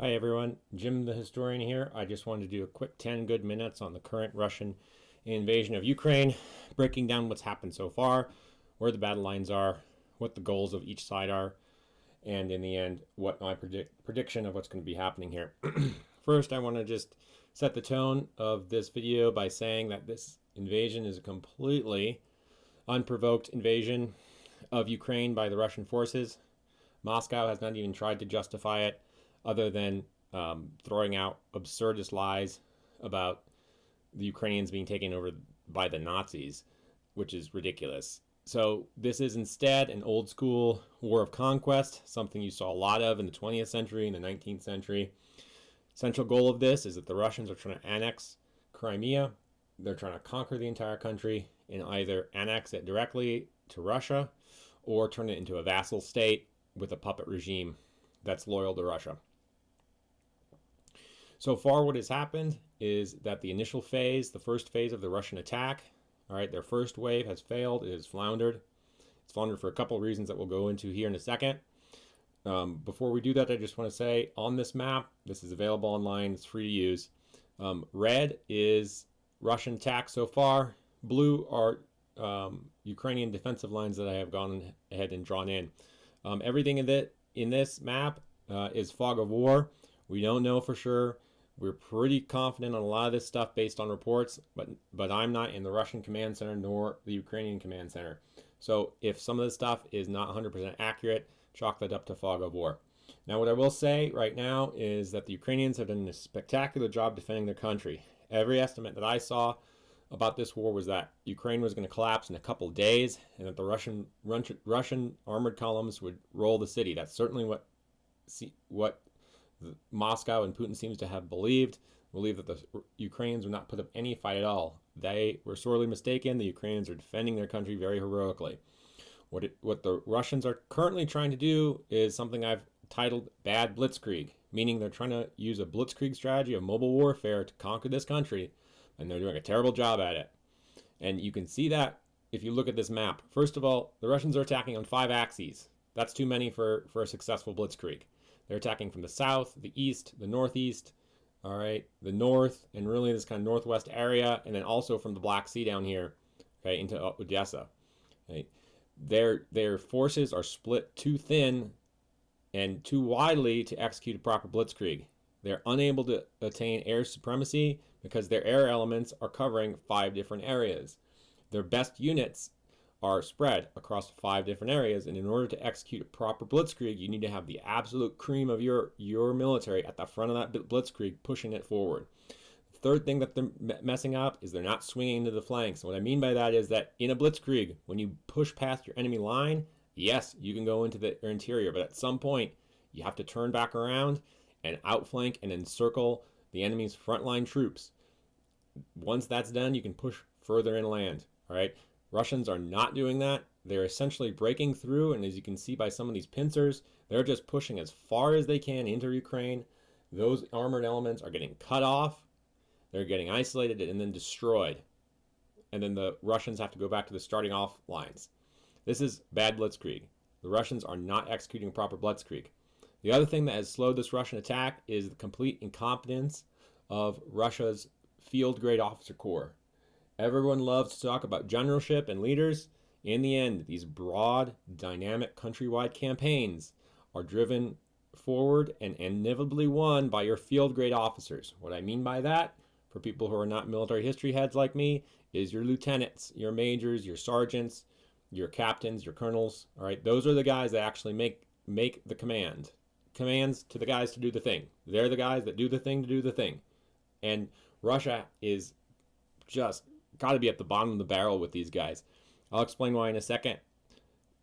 Hi everyone, Jim the Historian here. I just wanted to do a quick 10 good minutes on the current Russian invasion of Ukraine, breaking down what's happened so far, where the battle lines are, what the goals of each side are, and in the end, what my prediction of what's going to be happening here. First, I want to just set the tone of this video by saying that this invasion is a completely unprovoked invasion of Ukraine by the Russian forces. Moscow has not even tried to justify it other than throwing out absurdist lies about the Ukrainians being taken over by the Nazis, which is ridiculous. So this is instead an old school war of conquest, something you saw a lot of in the 20th century and the 19th century. Central goal of this is that the Russians are trying to annex Crimea. They're trying to conquer the entire country and either annex it directly to Russia or turn it into a vassal state with a puppet regime that's loyal to Russia. So far, what has happened is that the initial phase, the first phase of the Russian attack, all right, their first wave has failed. It has floundered. It's floundered for a couple of reasons that we'll go into here in a second. Before we do that, I just want to say on this map, this is available online. It's free to use. Red is Russian attack so far. Blue are Ukrainian defensive lines that I have gone ahead and drawn in. Everything in this map is fog of war. We don't know for sure. We're pretty confident on a lot of this stuff based on reports, but I'm not in the Russian command center nor the Ukrainian command center. So if some of this stuff is not 100% accurate, chalk that up to fog of war. Now, what I will say right now is that the Ukrainians have done a spectacular job defending their country. Every estimate that I saw about this war was that Ukraine was going to collapse in a couple of days and that the Russian armored columns would roll the city. That's certainly what Moscow and Putin seems to have believed that the Ukrainians would not put up any fight at all. They were sorely mistaken. The Ukrainians are defending their country very heroically. What the Russians are currently trying to do is something I've titled bad blitzkrieg, meaning they're trying to use a blitzkrieg strategy of mobile warfare to conquer this country, and they're doing a terrible job at it. And you can see that if you look at this map. First of all, the Russians are attacking on 5 axes. That's too many for a successful blitzkrieg. They're attacking from the south, the east, the northeast, all right, the north, and really this kind of northwest area, and then also from the Black Sea down here, okay, into Odessa. Okay. Their forces are split too thin and too widely to execute a proper blitzkrieg. They're unable to attain air supremacy because their air elements are covering 5 different areas. Their best units are spread across 5 different areas, and in order to execute a proper blitzkrieg, you need to have the absolute cream of your military at the front of that blitzkrieg pushing it forward. The third thing that they're messing up is they're not swinging to the flanks. What I mean by that is that in a blitzkrieg, when you push past your enemy line, yes, you can go into the interior, but at some point, you have to turn back around and outflank and encircle the enemy's frontline troops. Once that's done, you can push further inland, all right? Russians are not doing that. They're essentially breaking through, and as you can see by some of these pincers, they're just pushing as far as they can into Ukraine. Those armored elements are getting cut off, they're getting isolated and then destroyed. And then the Russians have to go back to the starting off lines. This is bad blitzkrieg. The Russians are not executing a proper blitzkrieg. The other thing that has slowed this Russian attack is the complete incompetence of Russia's field-grade officer corps. Everyone loves to talk about generalship and leaders. In the end, these broad, dynamic, countrywide campaigns are driven forward and inevitably won by your field-grade officers. What I mean by that, for people who are not military history heads like me, is your lieutenants, your majors, your sergeants, your captains, your colonels. All right, those are the guys that actually make the commands to the guys to do the thing. They're the guys that do the thing to do the thing. And Russia is just got to be at the bottom of the barrel with these guys. I'll explain why in a second,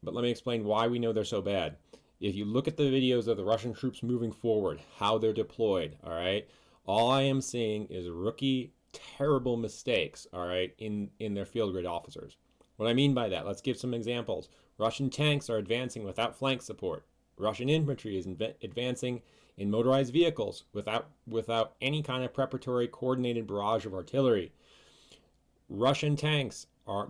but let me explain why we know they're so bad. If you look at the videos of the Russian troops moving forward, how they're deployed, all right, all I am seeing is rookie, terrible mistakes, all right, in their field grade officers. What I mean by that, let's give some examples. Russian tanks are advancing without flank support. Russian infantry is advancing in motorized vehicles without any kind of preparatory coordinated barrage of artillery. Russian tanks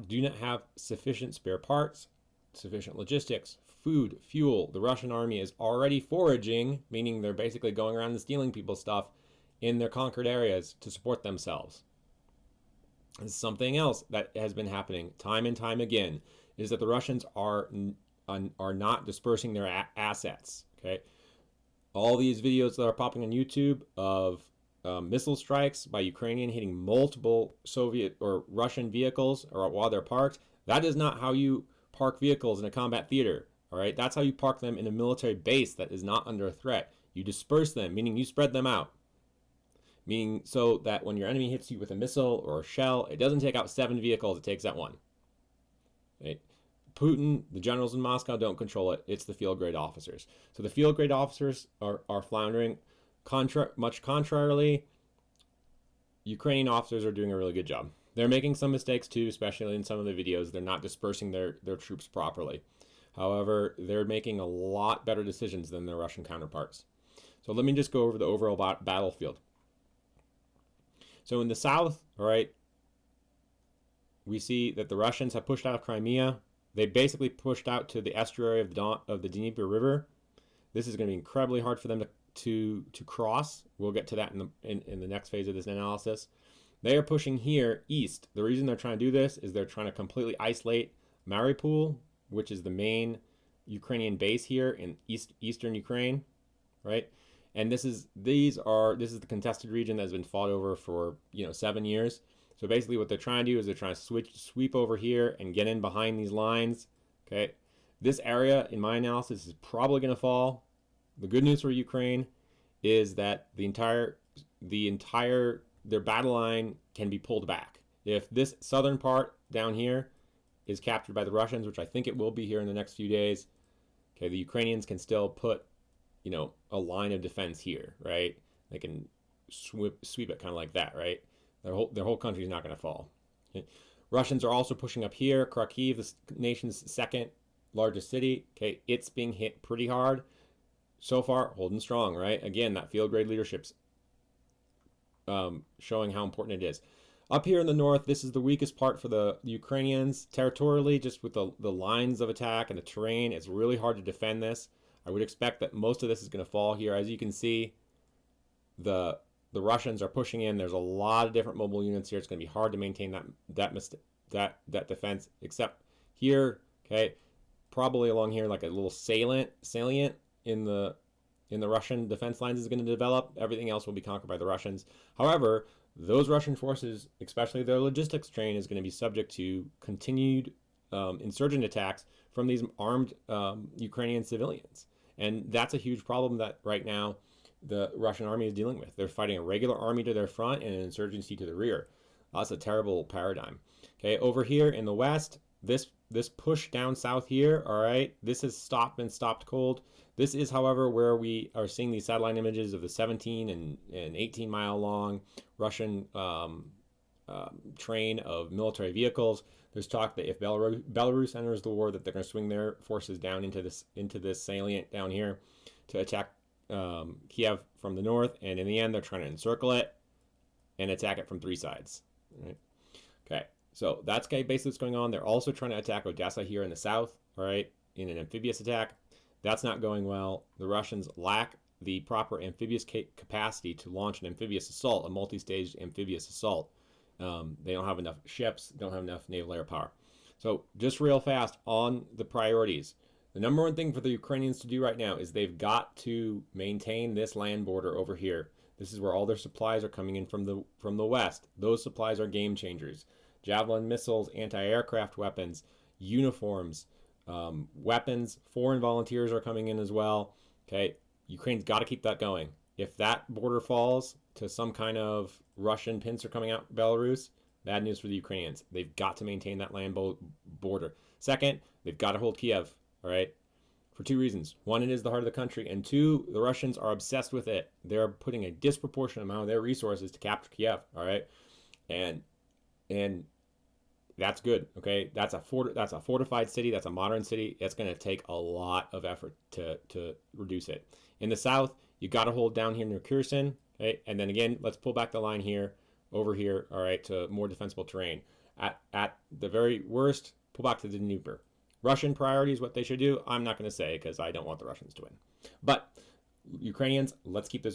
do not have sufficient spare parts, sufficient logistics, food, fuel. The Russian army is already foraging, meaning they're basically going around and stealing people's stuff in their conquered areas to support themselves. And something else that has been happening time and time again is that the Russians are not dispersing their assets. Okay, all these videos that are popping on YouTube of missile strikes by Ukrainian hitting multiple Soviet or Russian vehicles or while they're parked. That is not how you park vehicles in a combat theater. All right, that's how you park them in a military base that is not under a threat. You disperse them, meaning you spread them out. Meaning so that when your enemy hits you with a missile or a shell, it doesn't take out 7 vehicles, it takes out 1. Right? Putin, the generals in Moscow don't control it. It's the field grade officers. So the field grade officers are floundering. Much contrarily, Ukrainian officers are doing a really good job. They're making some mistakes too, especially in some of the videos. They're not dispersing their troops properly. However, they're making a lot better decisions than their Russian counterparts. So let me just go over the overall battlefield. So in the south, all right, we see that the Russians have pushed out of Crimea. They basically pushed out to the estuary of the Dnieper River. This is going to be incredibly hard for them to cross. We'll get to that in the next phase of this analysis. They are pushing here east. The reason they're trying to do this is they're trying to completely isolate Mariupol, which is the main Ukrainian base here in eastern Ukraine, right? And this is the contested region that has been fought over for 7 years. So basically what they're trying to do is they're trying to sweep over here and get in behind these lines. Okay, this area in my analysis is probably going to fall. The good news for Ukraine is that their battle line can be pulled back. If this southern part down here is captured by the Russians, which I think it will be here in the next few days, okay, the Ukrainians can still put a line of defense here, right? They can sweep it kind of like that, right? Their whole country is not going to fall. Okay? Russians are also pushing up here. Kharkiv, the nation's second largest city, okay, it's being hit pretty hard. So far, holding strong, right? Again, that field grade leadership's showing how important it is. Up here in the north, this is the weakest part for the Ukrainians. Territorially, just with the lines of attack and the terrain, it's really hard to defend this. I would expect that most of this is going to fall here. As you can see, the Russians are pushing in. There's a lot of different mobile units here. It's going to be hard to maintain that defense, except here, okay, probably along here like a little salient in the Russian defense lines is going to develop. Everything else will be conquered by the Russians. However, those Russian forces, especially their logistics train, is going to be subject to continued insurgent attacks from these armed Ukrainian civilians. And that's a huge problem that right now the Russian army is dealing with. They're fighting a regular army to their front and an insurgency to the rear. That's a terrible paradigm. Okay, over here in the west, this push down south here, all right, this has been stopped cold. This is, however, where we are seeing these satellite images of the 17 and 18 mile long Russian train of military vehicles. There's talk that if Belarus enters the war, that they're going to swing their forces down into this salient down here to attack Kiev from the north, and in the end, they're trying to encircle it and attack it from 3 sides. Right? Okay, so that's basically what's going on. They're also trying to attack Odessa here in the south, all right, in an amphibious attack. That's not going well. The Russians lack the proper amphibious capacity to launch an amphibious assault, a multi-staged amphibious assault. They don't have enough ships, don't have enough naval air power. So just real fast on the priorities. The number one thing for the Ukrainians to do right now is they've got to maintain this land border over here. This is where all their supplies are coming in from the west. Those supplies are game changers. Javelin missiles, anti-aircraft weapons, uniforms, weapons, foreign volunteers are coming in as well. Okay, Ukraine's got to keep that going. If that border falls to some kind of Russian pincer coming out Belarus, bad news for the Ukrainians. They've got to maintain that land border. Second, they've got to hold Kiev, all right, for 2 reasons. One, it is the heart of the country, and 2, the Russians are obsessed with it. They're putting a disproportionate amount of their resources to capture Kiev, all right, and that's good, okay? That's a fortified city. That's a modern city. It's going to take a lot of effort to reduce it. In the south, you got to hold down here near Kherson, okay? And then again, let's pull back the line here, over here, all right, to more defensible terrain. At the very worst, pull back to the Dnieper. Russian priorities, what they should do, I'm not going to say because I don't want the Russians to win. But Ukrainians, let's keep this